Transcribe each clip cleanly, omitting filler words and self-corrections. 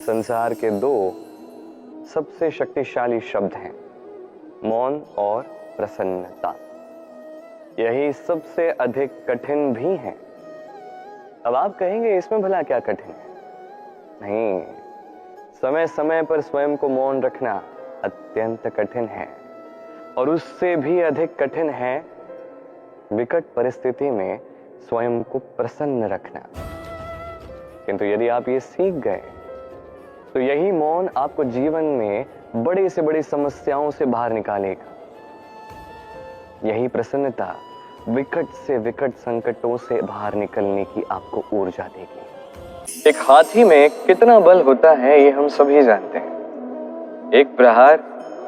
संसार के दो सबसे शक्तिशाली शब्द हैं, मौन और प्रसन्नता। यही सबसे अधिक कठिन भी है। अब आप कहेंगे इसमें भला क्या कठिन है? नहीं, समय समय पर स्वयं को मौन रखना अत्यंत कठिन है, और उससे भी अधिक कठिन है विकट परिस्थिति में स्वयं को प्रसन्न रखना। किंतु यदि आप ये सीख गए तो यही मौन आपको जीवन में बड़ी से बड़ी समस्याओं से बाहर निकालेगा। यही प्रसन्नता विकट से विकट संकटों से बाहर निकलने की आपको ऊर्जा देगी। एक हाथी में कितना बल होता है ये हम सभी जानते हैं। एक प्रहार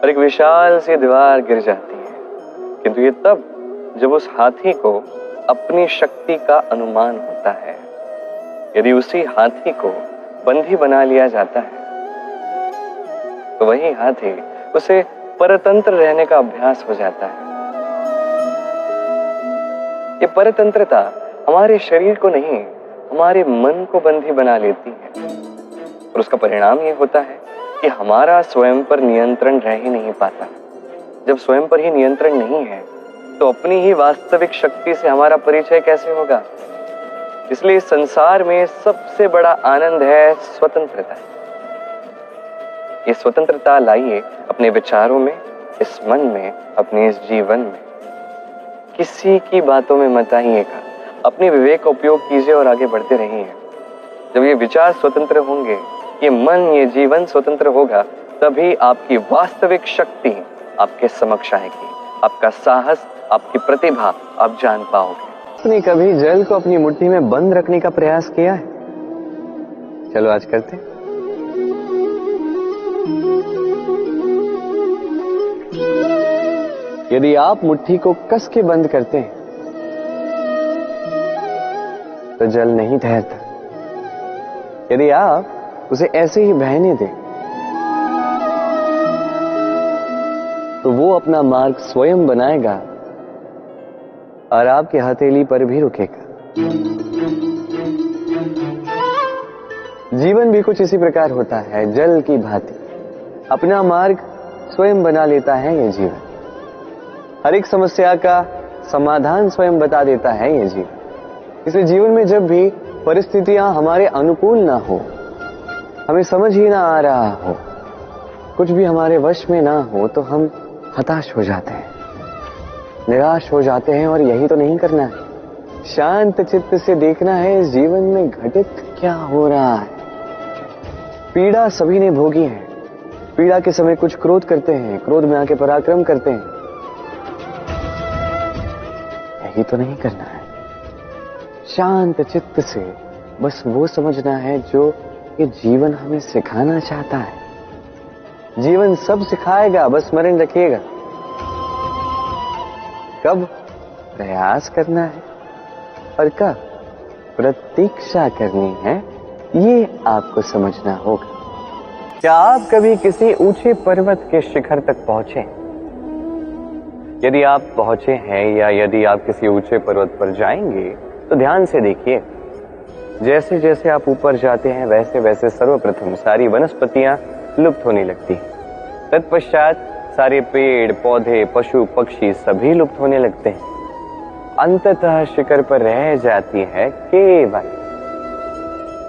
और एक विशाल सी दीवार गिर जाती है, किंतु ये तब जब उस हाथी को अपनी शक्ति का अनुमान होता है। यदि उसी हाथी को बंदी बना लिया जाता है तो वही हाथी उसे परतंत्र रहने का अभ्यास हो जाता है। ये परतंत्रता हमारे शरीर को नहीं, हमारे मन को बंदी बना लेती है, और उसका परिणाम ये होता है कि हमारा स्वयं पर नियंत्रण रह ही नहीं पाता। जब स्वयं पर ही नियंत्रण नहीं है तो अपनी ही वास्तविक शक्ति से हमारा परिचय कैसे होगा? इसलिए संसार में सबसे बड़ा आनंद है स्वतंत्रता। ये स्वतंत्रता लाइए अपने विचारों में, इस मन में, अपने इस जीवन में। किसी की बातों में मत आइएगा, अपने विवेक का उपयोग कीजिए और आगे बढ़ते रहिए। जब ये विचार स्वतंत्र होंगे, ये मन, ये जीवन स्वतंत्र होगा, तभी आपकी वास्तविक शक्ति आपके समक्ष आएगी। आपका साहस, आपकी प्रतिभा आप जान पाओगे। आपने कभी जल को अपनी मुट्ठी में बंद रखने का प्रयास किया है? चलो आज करते हैं। यदि आप मुट्ठी को कस के बंद करते हैं तो जल नहीं ठहरता। यदि आप उसे ऐसे ही बहने दें तो वो अपना मार्ग स्वयं बनाएगा और आपकी हथेली पर भी रुकेगा। जीवन भी कुछ इसी प्रकार होता है, जल की भांति अपना मार्ग स्वयं बना लेता है ये जीवन। हर एक समस्या का समाधान स्वयं बता देता है ये जीवन। इसलिए जीवन में जब भी परिस्थितियां हमारे अनुकूल ना हो, हमें समझ ही ना आ रहा हो, कुछ भी हमारे वश में ना हो, तो हम हताश हो जाते हैं, निराश हो जाते हैं। और यही तो नहीं करना है। शांत चित्त से देखना है इस जीवन में घटित क्या हो रहा है। पीड़ा सभी ने भोगी है। पीड़ा के समय कुछ क्रोध करते हैं, क्रोध में आके पराक्रम करते हैं। यही तो नहीं करना है। शांत चित्त से बस वो समझना है जो ये जीवन हमें सिखाना चाहता है। जीवन सब सिखाएगा, बस स्मरण रखिएगा। कब प्रयास करना है और कब प्रतीक्षा करनी है, ये आपको समझना होगा। क्या आप कभी किसी ऊंचे पर्वत के शिखर तक पहुंचे? यदि आप पहुंचे हैं या यदि आप किसी ऊंचे पर्वत पर जाएंगे तो ध्यान से देखिए। जैसे जैसे आप ऊपर जाते हैं वैसे वैसे सर्वप्रथम सारी वनस्पतियां लुप्त होने लगती हैं। तत्पश्चात सारे पेड़, पौधे, पशु, पक्षी सभी लुप्त होने लगते हैं। अंततः शिखर पर रह जाती है केवल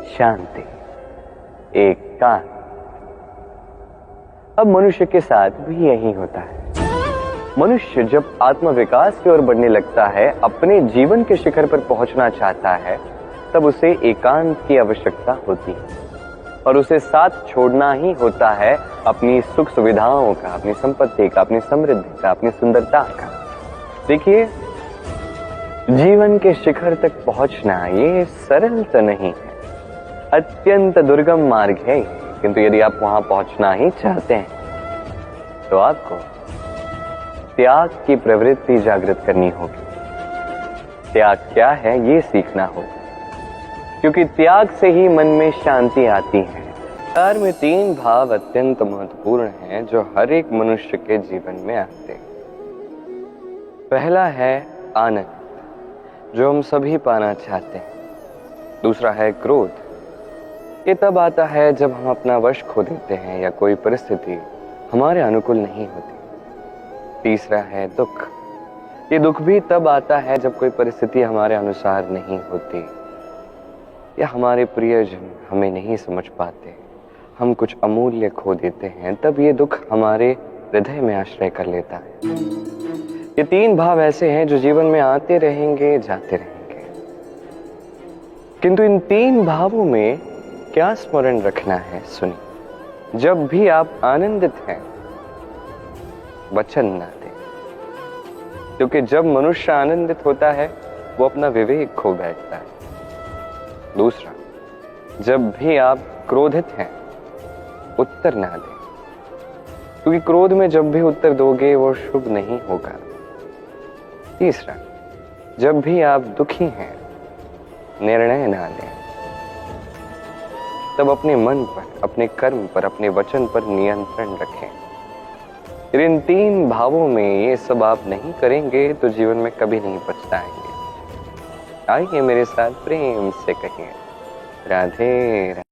शांति, एकांत। अब मनुष्य के साथ भी यही होता है। मनुष्य जब आत्मविकास की ओर बढ़ने लगता है, अपने जीवन के शिखर पर पहुंचना चाहता है, तब उसे एकांत की आवश्यकता होती है, और उसे साथ छोड़ना ही होता है अपनी सुख सुविधाओं का, अपनी संपत्ति का, अपनी समृद्धि का, अपनी सुंदरता का। देखिए, जीवन के शिखर तक पहुंचना ये सरल तो नहीं है, अत्यंत दुर्गम मार्ग है। किंतु यदि आप वहां पहुंचना ही चाहते हैं तो आपको त्याग की प्रवृत्ति जागृत करनी होगी। त्याग क्या है ये सीखना होगा, क्योंकि त्याग से ही मन में शांति आती है। संसार में 3 भाव अत्यंत महत्वपूर्ण हैं जो हर एक मनुष्य के जीवन में आते हैं। पहला है आनंद, जो हम सभी पाना चाहते हैं। दूसरा है क्रोध, ये तब आता है जब हम अपना वश खो देते हैं या कोई परिस्थिति हमारे अनुकूल नहीं होती। तीसरा है दुख। ये दुख भी तब आता है जब कोई परिस्थिति हमारे अनुसार नहीं होती या हमारे प्रियजन हमें नहीं समझ पाते, हम कुछ अमूल्य खो देते हैं, तब ये दुख हमारे हृदय में आश्रय कर लेता है। ये तीन भाव ऐसे हैं जो जीवन में आते रहेंगे, जाते रहेंगे, किंतु इन तीन भावों में क्या स्मरण रखना है सुनिए। जब भी आप आनंदित हैं वचन ना दें, क्योंकि जब मनुष्य आनंदित होता है वो अपना विवेक खो बैठता है। दूसरा, जब भी आप क्रोधित हैं उत्तर ना दें, क्योंकि क्रोध में जब भी उत्तर दोगे वो शुभ नहीं होगा। तीसरा, जब भी आप दुखी हैं निर्णय ना लें, तब अपने मन पर, अपने कर्म पर, अपने वचन पर नियंत्रण रखें। इन तीन भावों में ये सब आप नहीं करेंगे तो जीवन में कभी नहीं पछताएंगे। आइए मेरे साथ प्रेम से कहिए राधे राधे।